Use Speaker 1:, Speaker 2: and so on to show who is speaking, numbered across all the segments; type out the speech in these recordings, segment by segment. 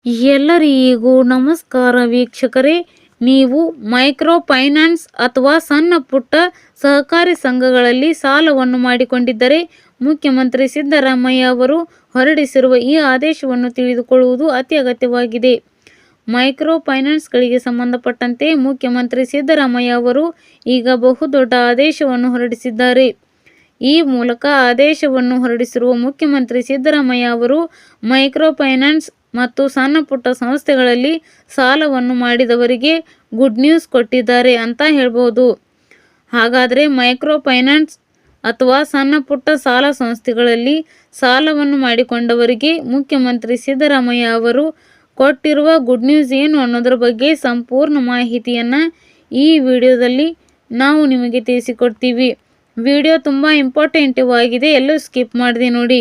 Speaker 1: ಎಲ್ಲರಿಗೂ ನಮಸ್ಕಾರ ವೀಕ್ಷಕರೇ. ನೀವು ಮೈಕ್ರೋ ಫೈನಾನ್ಸ್ ಅಥವಾ ಸಣ್ಣ ಪುಟ್ಟ ಸಹಕಾರಿ ಸಂಘಗಳಲ್ಲಿ ಸಾಲವನ್ನು ಮಾಡಿಕೊಂಡಿದ್ದರೆ ಮುಖ್ಯಮಂತ್ರಿ ಸಿದ್ದರಾಮಯ್ಯ ಅವರು ಹೊರಡಿಸಿರುವ ಈ ಆದೇಶವನ್ನು ತಿಳಿದುಕೊಳ್ಳುವುದು ಅತಿ ಅಗತ್ಯವಾಗಿದೆ. ಮೈಕ್ರೋ ಫೈನಾನ್ಸ್ಗಳಿಗೆ ಸಂಬಂಧಪಟ್ಟಂತೆ ಮುಖ್ಯಮಂತ್ರಿ ಸಿದ್ದರಾಮಯ್ಯ ಅವರು ಈಗ ಬಹುದೊಡ್ಡ ಆದೇಶವನ್ನು ಹೊರಡಿಸಿದ್ದಾರೆ. ಈ ಮೂಲಕ ಆದೇಶವನ್ನು ಹೊರಡಿಸಿರುವ ಮುಖ್ಯಮಂತ್ರಿ ಸಿದ್ದರಾಮಯ್ಯ ಅವರು ಮೈಕ್ರೋ ಫೈನಾನ್ಸ್ ಮತ್ತು ಸಣ್ಣ ಪುಟ್ಟ ಸಂಸ್ಥೆಗಳಲ್ಲಿ ಸಾಲವನ್ನು ಮಾಡಿದವರಿಗೆ ಗುಡ್ ನ್ಯೂಸ್ ಕೊಟ್ಟಿದ್ದಾರೆ ಅಂತ ಹೇಳ್ಬೋದು. ಹಾಗಾದರೆ ಮೈಕ್ರೋ ಫೈನಾನ್ಸ್ ಅಥವಾ ಸಣ್ಣ ಪುಟ್ಟ ಸಾಲ ಸಂಸ್ಥೆಗಳಲ್ಲಿ ಸಾಲವನ್ನು ಮಾಡಿಕೊಂಡವರಿಗೆ ಮುಖ್ಯಮಂತ್ರಿ ಸಿದ್ದರಾಮಯ್ಯ ಅವರು ಕೊಟ್ಟಿರುವ ಗುಡ್ ನ್ಯೂಸ್ ಏನು ಅನ್ನೋದ್ರ ಬಗ್ಗೆ ಸಂಪೂರ್ಣ ಮಾಹಿತಿಯನ್ನು ಈ ವಿಡಿಯೋದಲ್ಲಿ ನಾವು ನಿಮಗೆ ತಿಳಿಸಿಕೊಡ್ತೀವಿ. ವಿಡಿಯೋ ತುಂಬ ಇಂಪಾರ್ಟೆಂಟಿವ್ ಆಗಿದೆ, ಎಲ್ಲೂ ಸ್ಕಿಪ್ ಮಾಡದೆ ನೋಡಿ.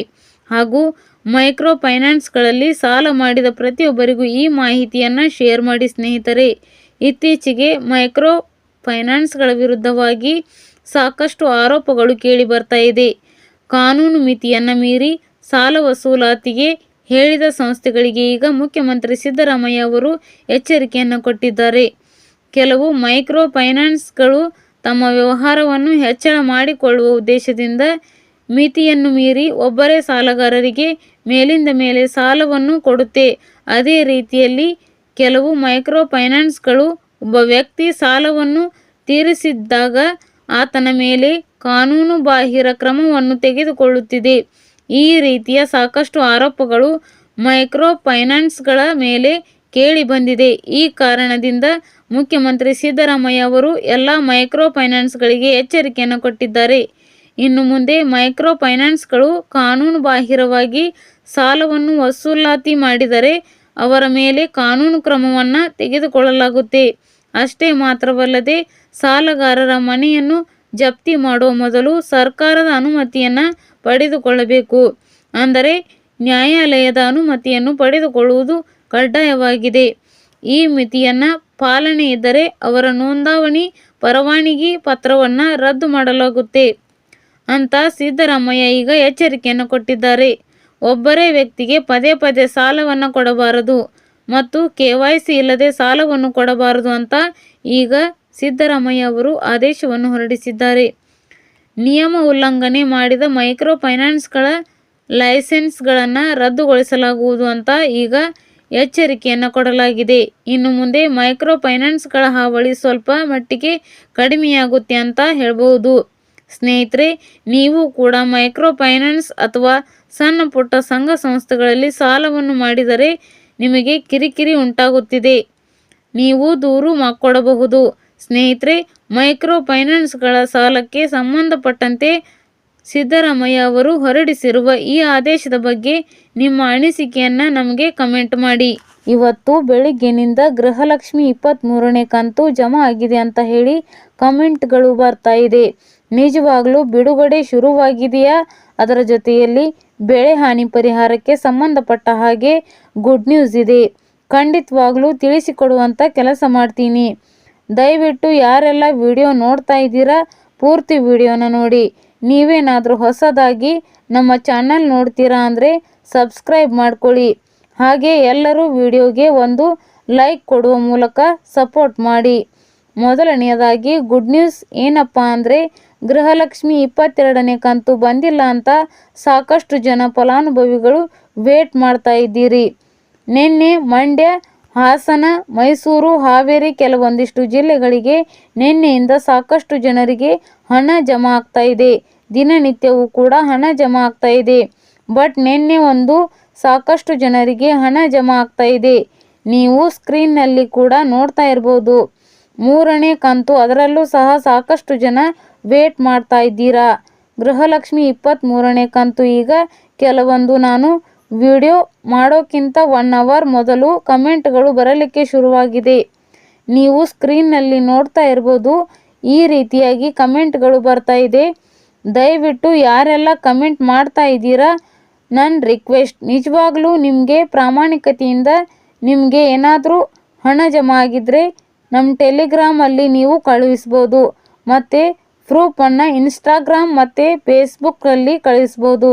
Speaker 1: ಹಾಗೂ ಮೈಕ್ರೋ ಫೈನಾನ್ಸ್ಗಳಲ್ಲಿ ಸಾಲ ಮಾಡಿದ ಪ್ರತಿಯೊಬ್ಬರಿಗೂ ಈ ಮಾಹಿತಿಯನ್ನು ಶೇರ್ ಮಾಡಿ ಸ್ನೇಹಿತರೆ. ಇತ್ತೀಚೆಗೆ ಮೈಕ್ರೋ ಫೈನಾನ್ಸ್ಗಳ ವಿರುದ್ಧವಾಗಿ ಸಾಕಷ್ಟು ಆರೋಪಗಳು ಕೇಳಿ ಬರ್ತಾ ಇದೆ. ಕಾನೂನು ಮಿತಿಯನ್ನು ಮೀರಿ ಸಾಲ ವಸೂಲಾತಿಗೆ ಹೇಳಿದ ಸಂಸ್ಥೆಗಳಿಗೆ ಈಗ ಮುಖ್ಯಮಂತ್ರಿ ಸಿದ್ದರಾಮಯ್ಯ ಅವರು ಎಚ್ಚರಿಕೆಯನ್ನು ಕೊಟ್ಟಿದ್ದಾರೆ. ಕೆಲವು ಮೈಕ್ರೋ ಫೈನಾನ್ಸ್ಗಳು ತಮ್ಮ ವ್ಯವಹಾರವನ್ನು ಹೆಚ್ಚಳ ಮಾಡಿಕೊಳ್ಳುವ ಉದ್ದೇಶದಿಂದ ಮಿತಿಯನ್ನು ಮೀರಿ ಒಬ್ಬರೇ ಸಾಲಗಾರರಿಗೆ ಮೇಲಿಂದ ಮೇಲೆ ಸಾಲವನ್ನು ಕೊಡುತ್ತೆ. ಅದೇ ರೀತಿಯಲ್ಲಿ ಕೆಲವು ಮೈಕ್ರೋ ಫೈನಾನ್ಸ್ಗಳು ಒಬ್ಬ ವ್ಯಕ್ತಿ ಸಾಲವನ್ನು ತೀರಿಸಿದ್ದಾಗ ಆತನ ಮೇಲೆ ಕಾನೂನು ಬಾಹಿರ ಕ್ರಮವನ್ನು ತೆಗೆದುಕೊಳ್ಳುತ್ತಿದೆ. ಈ ರೀತಿಯ ಸಾಕಷ್ಟು ಆರೋಪಗಳು ಮೈಕ್ರೋ ಫೈನಾನ್ಸ್ಗಳ ಮೇಲೆ ಕೇಳಿ ಬಂದಿದೆ. ಈ ಕಾರಣದಿಂದ ಮುಖ್ಯಮಂತ್ರಿ ಸಿದ್ದರಾಮಯ್ಯ ಅವರು ಎಲ್ಲ ಮೈಕ್ರೋ ಫೈನಾನ್ಸ್ಗಳಿಗೆ ಎಚ್ಚರಿಕೆಯನ್ನು ಕೊಟ್ಟಿದ್ದಾರೆ. ಇನ್ನು ಮುಂದೆ ಮೈಕ್ರೋ ಫೈನಾನ್ಸ್ಗಳು ಕಾನೂನು ಬಾಹಿರವಾಗಿ ಸಾಲವನ್ನು ವಸೂಲಾತಿ ಮಾಡಿದರೆ ಅವರ ಮೇಲೆ ಕಾನೂನು ಕ್ರಮವನ್ನು ತೆಗೆದುಕೊಳ್ಳಲಾಗುತ್ತೆ. ಅಷ್ಟೇ ಮಾತ್ರವಲ್ಲದೆ ಸಾಲಗಾರರ ಮನೆಯನ್ನು ಜಪ್ತಿ ಮಾಡುವ ಮೊದಲು ಸರ್ಕಾರದ ಅನುಮತಿಯನ್ನು ಪಡೆದುಕೊಳ್ಳಬೇಕು. ಅಂದರೆ ನ್ಯಾಯಾಲಯದ ಅನುಮತಿಯನ್ನು ಪಡೆದುಕೊಳ್ಳುವುದು ಕಡ್ಡಾಯವಾಗಿದೆ. ಈ ಮಿತಿಯನ್ನು ಪಾಲನೆ ಇದ್ದರೆ ಅವರ ನೋಂದಾವಣಿ ಪರವಾನಗಿ ಪತ್ರವನ್ನು ರದ್ದು ಮಾಡಲಾಗುತ್ತೆ ಅಂತ ಸಿದ್ದರಾಮಯ್ಯ ಈಗ ಎಚ್ಚರಿಕೆಯನ್ನು ಕೊಟ್ಟಿದ್ದಾರೆ. ಒಬ್ಬರೇ ವ್ಯಕ್ತಿಗೆ ಪದೇ ಪದೇ ಸಾಲವನ್ನು ಕೊಡಬಾರದು ಮತ್ತು KYC ಇಲ್ಲದೆ ಸಾಲವನ್ನು ಕೊಡಬಾರದು ಅಂತ ಈಗ ಸಿದ್ದರಾಮಯ್ಯ ಅವರು ಆದೇಶವನ್ನು ಹೊರಡಿಸಿದ್ದಾರೆ. ನಿಯಮ ಉಲ್ಲಂಘನೆ ಮಾಡಿದ ಮೈಕ್ರೋ ಫೈನಾನ್ಸ್ಗಳ ಲೈಸೆನ್ಸ್ಗಳನ್ನು ರದ್ದುಗೊಳಿಸಲಾಗುವುದು ಅಂತ ಈಗ ಎಚ್ಚರಿಕೆಯನ್ನು ಕೊಡಲಾಗಿದೆ. ಇನ್ನು ಮುಂದೆ ಮೈಕ್ರೋ ಫೈನಾನ್ಸ್ಗಳ ಹಾವಳಿ ಸ್ವಲ್ಪ ಮಟ್ಟಿಗೆ ಕಡಿಮೆಯಾಗುತ್ತೆ ಅಂತ ಹೇಳ್ಬೋದು. ಸ್ನೇಹಿತರೆ, ನೀವು ಕೂಡ ಮೈಕ್ರೋ ಫೈನಾನ್ಸ್ ಅಥವಾ ಸಣ್ಣ ಪುಟ್ಟ ಸಂಘ ಸಂಸ್ಥೆಗಳಲ್ಲಿ ಸಾಲವನ್ನು ಮಾಡಿದರೆ ನಿಮಗೆ ಕಿರಿಕಿರಿ ಉಂಟಾಗುತ್ತಿದೆ, ನೀವು ದೂರು ಕೊಡಬಹುದು. ಸ್ನೇಹಿತರೆ, ಮೈಕ್ರೋ ಫೈನಾನ್ಸ್ಗಳ ಸಾಲಕ್ಕೆ ಸಂಬಂಧಪಟ್ಟಂತೆ ಸಿದ್ದರಾಮಯ್ಯ ಅವರು ಹೊರಡಿಸಿರುವ ಈ ಆದೇಶದ ಬಗ್ಗೆ ನಿಮ್ಮ ಅನಿಸಿಕೆಯನ್ನು ನಮಗೆ ಕಮೆಂಟ್ ಮಾಡಿ. ಇವತ್ತು ಬೆಳಿಗ್ಗೆನಿಂದ ಗೃಹಲಕ್ಷ್ಮಿ 23ನೇ ಕಂತು ಜಮಾ ಆಗಿದೆ ಅಂತ ಹೇಳಿ ಕಮೆಂಟ್ಗಳು ಬರ್ತಾ ಇದೆ. ನಿಜವಾಗ್ಲೂ ಬಿಡುಗಡೆ ಶುರುವಾಗಿದೆಯಾ? ಅದರ ಜೊತೆಯಲ್ಲಿ ಬೆಳೆ ಹಾನಿ ಪರಿಹಾರಕ್ಕೆ ಸಂಬಂಧಪಟ್ಟ ಹಾಗೆ ಗುಡ್ ನ್ಯೂಸ್ ಇದೆ. ಖಂಡಿತವಾಗ್ಲೂ ತಿಳಿಸಿಕೊಡುವಂಥ ಕೆಲಸ ಮಾಡ್ತೀನಿ. ದಯವಿಟ್ಟು ಯಾರೆಲ್ಲ ವಿಡಿಯೋ ನೋಡ್ತಾ ಇದ್ದೀರಾ ಪೂರ್ತಿ ವಿಡಿಯೋನ ನೋಡಿ. ನೀವೇನಾದರೂ ಹೊಸದಾಗಿ ನಮ್ಮ ಚಾನಲ್ ನೋಡ್ತೀರಾ ಅಂದರೆ ಸಬ್ಸ್ಕ್ರೈಬ್ ಮಾಡ್ಕೊಳ್ಳಿ. ಹಾಗೆ ಎಲ್ಲರೂ ವಿಡಿಯೋಗೆ ಒಂದು ಲೈಕ್ ಕೊಡುವ ಮೂಲಕ ಸಪೋರ್ಟ್ ಮಾಡಿ. ಮೊದಲನೆಯದಾಗಿ ಗುಡ್ ನ್ಯೂಸ್ ಏನಪ್ಪ ಅಂದರೆ ಗೃಹಲಕ್ಷ್ಮಿ 22ನೇ ಕಂತು ಬಂದಿಲ್ಲ ಅಂತ ಸಾಕಷ್ಟು ಜನ ಫಲಾನುಭವಿಗಳು ವೇಟ್ ಮಾಡ್ತಾ ಇದ್ದೀರಿ. ನಿನ್ನೆ ಮಂಡ್ಯ, ಹಾಸನ, ಮೈಸೂರು, ಹಾವೇರಿ ಕೆಲವೊಂದಿಷ್ಟು ಜಿಲ್ಲೆಗಳಿಗೆ ನಿನ್ನೆಯಿಂದ ಸಾಕಷ್ಟು ಜನರಿಗೆ ಹಣ ಜಮಾ ಆಗ್ತಾ ಇದೆ. ದಿನನಿತ್ಯವೂ ಕೂಡ ಹಣ ಜಮಾ ಆಗ್ತಾ ಇದೆ. ಬಟ್ ನಿನ್ನೆ ಒಂದು ಸಾಕಷ್ಟು ಜನರಿಗೆ ಹಣ ಜಮಾ ಆಗ್ತಾ ಇದೆ. ನೀವು ಸ್ಕ್ರೀನ್ನಲ್ಲಿ ಕೂಡ ನೋಡ್ತಾ ಇರ್ಬೋದು. 3ನೇ ಕಂತು, ಅದರಲ್ಲೂ ಸಹ ಸಾಕಷ್ಟು ಜನ ವೇಟ್ ಮಾಡ್ತಾ ಇದ್ದೀರಾ. ಗೃಹಲಕ್ಷ್ಮಿ 23ನೇ ಕಂತು ಈಗ ಕೆಲವೊಂದು ನಾನು ವಿಡಿಯೋ ಮಾಡೋಕ್ಕಿಂತ 1 ಅವರ್ ಮೊದಲು ಕಮೆಂಟ್ಗಳು ಬರಲಿಕ್ಕೆ ಶುರುವಾಗಿದೆ. ನೀವು ಸ್ಕ್ರೀನ್ನಲ್ಲಿ ನೋಡ್ತಾ ಇರ್ಬೋದು. ಈ ರೀತಿಯಾಗಿ ಕಮೆಂಟ್ಗಳು ಬರ್ತಾ ಇದೆ. ದಯವಿಟ್ಟು ಯಾರೆಲ್ಲ ಕಮೆಂಟ್ ಮಾಡ್ತಾ ಇದ್ದೀರಾ, ನನ್ನ ರಿಕ್ವೆಸ್ಟ್, ನಿಜವಾಗ್ಲೂ ನಿಮಗೆ ಪ್ರಾಮಾಣಿಕತೆಯಿಂದ ನಿಮಗೆ ಏನಾದರೂ ಹಣ ಜಮಾ ಆಗಿದ್ದರೆ ನಮ್ಮ ಟೆಲಿಗ್ರಾಮಲ್ಲಿ ನೀವು ಕಳುಹಿಸ್ಬೋದು. ಮತ್ತು ಪ್ರೂಫನ್ನು ಇನ್ಸ್ಟಾಗ್ರಾಮ್ ಮತ್ತು ಫೇಸ್ಬುಕ್ಕಲ್ಲಿ ಕಳಿಸ್ಬೋದು.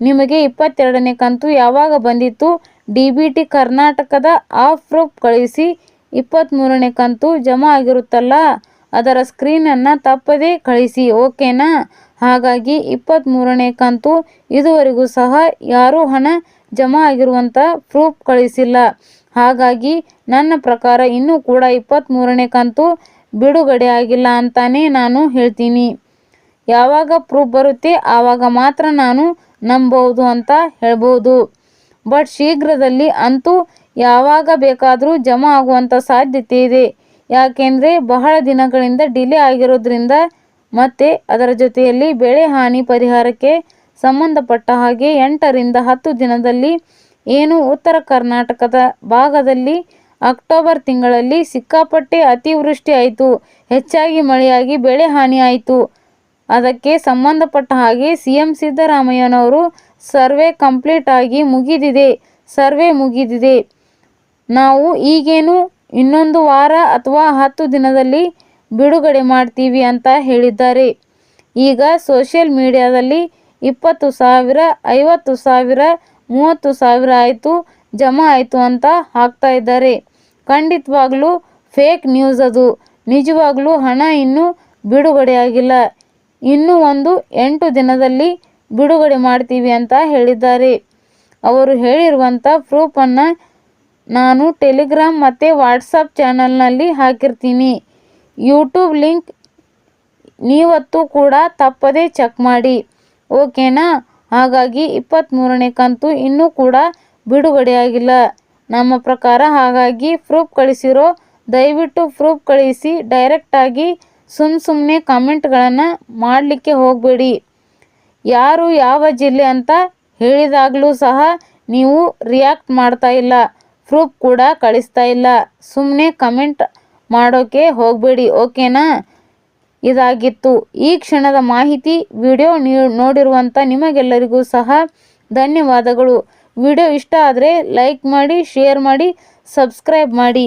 Speaker 1: ನಿಮಗೆ 22ನೇ ಕಂತು ಯಾವಾಗ ಬಂದಿತ್ತು DBT ಕರ್ನಾಟಕದ ಆಫ್ ಪ್ರೂಫ್ ಕಳಿಸಿ 23ನೇ ಕಂತು ಜಮಾ ಆಗಿರುತ್ತಲ್ಲ ಅದರ ಸ್ಕ್ರೀನನ್ನು ತಪ್ಪದೇ ಕಳಿಸಿ, ಓಕೆನಾ? ಹಾಗಾಗಿ 23ನೇ ಕಂತು ಇದುವರೆಗೂ ಸಹ ಯಾರೂ ಹಣ ಜಮಾ ಆಗಿರುವಂಥ ಪ್ರೂಫ್ ಕಳಿಸಿಲ್ಲ. ಹಾಗಾಗಿ ನನ್ನ ಪ್ರಕಾರ ಇನ್ನೂ ಕೂಡ 23ನೇ ಕಂತು ಬಿಡುಗಡೆ ಆಗಿಲ್ಲ ಅಂತಾನೆ ನಾನು ಹೇಳ್ತೀನಿ. ಯಾವಾಗ ಪ್ರೂಫ್ ಬರುತ್ತೆ ಆವಾಗ ಮಾತ್ರ ನಾನು ನಂಬೋದು ಅಂತ ಹೇಳ್ಬೋದು. ಬಟ್ ಶೀಘ್ರದಲ್ಲಿ ಅಂತೂ ಯಾವಾಗ ಬೇಕಾದರೂ ಜಮಾ ಆಗುವಂಥ ಸಾಧ್ಯತೆ ಇದೆ. ಯಾಕೆಂದರೆ ಬಹಳ ದಿನಗಳಿಂದ ಡಿಲೇ ಆಗಿರೋದ್ರಿಂದ ಮತ್ತು ಅದರ ಜೊತೆಯಲ್ಲಿ ಬೆಳೆ ಹಾನಿ ಪರಿಹಾರಕ್ಕೆ ಸಂಬಂಧಪಟ್ಟ ಹಾಗೆ 8ರಿಂದ 10 ದಿನದಲ್ಲಿ ಏನು ಉತ್ತರ ಕರ್ನಾಟಕದ ಭಾಗದಲ್ಲಿ ಅಕ್ಟೋಬರ್ ತಿಂಗಳಲ್ಲಿ ಸಿಕ್ಕಾಪಟ್ಟೆ ಅತಿವೃಷ್ಟಿ ಆಯಿತು, ಹೆಚ್ಚಾಗಿ ಮಳೆಯಾಗಿ ಬೆಳೆ ಹಾನಿ ಆಯಿತು. ಅದಕ್ಕೆ ಸಂಬಂಧಪಟ್ಟ ಹಾಗೆ CM ಸಿದ್ದರಾಮಯ್ಯನವರು ಸರ್ವೆ ಕಂಪ್ಲೀಟ್ ಆಗಿ ಮುಗಿದಿದೆ. ನಾವು ಈಗೇನು ಇನ್ನೊಂದು ವಾರ ಅಥವಾ 10 ದಿನದಲ್ಲಿ ಬಿಡುಗಡೆ ಮಾಡ್ತೀವಿ ಅಂತ ಹೇಳಿದ್ದಾರೆ. ಈಗ ಸೋಷಿಯಲ್ ಮೀಡಿಯಾದಲ್ಲಿ 20,000, 50,000, 30,000 ಆಯಿತು, ಜಮಾ ಆಯಿತು ಅಂತ ಹಾಕ್ತಾ ಇದ್ದಾರೆ. ಖಂಡಿತವಾಗ್ಲೂ ಫೇಕ್ ನ್ಯೂಸ್ ಅದು. ನಿಜವಾಗ್ಲೂ ಹಣ ಇನ್ನೂ ಬಿಡುಗಡೆ ಆಗಿಲ್ಲ. ಇನ್ನೂ ಒಂದು 8 ದಿನದಲ್ಲಿ ಬಿಡುಗಡೆ ಮಾಡ್ತೀವಿ ಅಂತ ಹೇಳಿದ್ದಾರೆ. ಅವರು ಹೇಳಿರುವಂಥ ಪ್ರೂಫನ್ನು ನಾನು ಟೆಲಿಗ್ರಾಮ್ ಮತ್ತು ವಾಟ್ಸಪ್ ಚಾನಲ್ನಲ್ಲಿ ಹಾಕಿರ್ತೀನಿ. ಯೂಟ್ಯೂಬ್ ಲಿಂಕ್ ನೀವತ್ತು ಕೂಡ ತಪ್ಪದೇ ಚೆಕ್ ಮಾಡಿ, ಓಕೆನಾ? ಹಾಗಾಗಿ 23ನೇ ಕಂತು ಇನ್ನೂ ಕೂಡ ಬಿಡುಗಡೆ ಆಗಿಲ್ಲ ನಮ್ಮ ಪ್ರಕಾರ. ಹಾಗಾಗಿ ಪ್ರೂಫ್ ಕಳಿಸಿರೋ ದಯವಿಟ್ಟು ಪ್ರೂಫ್ ಕಳಿಸಿ. ಡೈರೆಕ್ಟಾಗಿ ಸುಮ್ಮನೆ ಕಮೆಂಟ್ಗಳನ್ನು ಮಾಡಲಿಕ್ಕೆ ಹೋಗಬೇಡಿ. ಯಾರು ಯಾವ ಜಿಲ್ಲೆ ಅಂತ ಹೇಳಿದಾಗಲೂ ಸಹ ನೀವು ರಿಯಾಕ್ಟ್ ಮಾಡ್ತಾ ಇಲ್ಲ, ಪ್ರೂಫ್ ಕೂಡ ಕಳಿಸ್ತಾ ಇಲ್ಲ. ಸುಮ್ಮನೆ ಕಮೆಂಟ್ ಮಾಡೋಕ್ಕೆ ಹೋಗಬೇಡಿ, ಓಕೆನಾ? ಇದಾಗಿತ್ತು ಈ ಕ್ಷಣದ ಮಾಹಿತಿ. ವಿಡಿಯೋ ನೋಡಿರುವಂಥ ನಿಮಗೆಲ್ಲರಿಗೂ ಸಹ ಧನ್ಯವಾದಗಳು. ವಿಡಿಯೋ ಇಷ್ಟ ಆದರೆ ಲೈಕ್ ಮಾಡಿ, ಶೇರ್ ಮಾಡಿ, ಸಬ್ಸ್ಕ್ರೈಬ್ ಮಾಡಿ.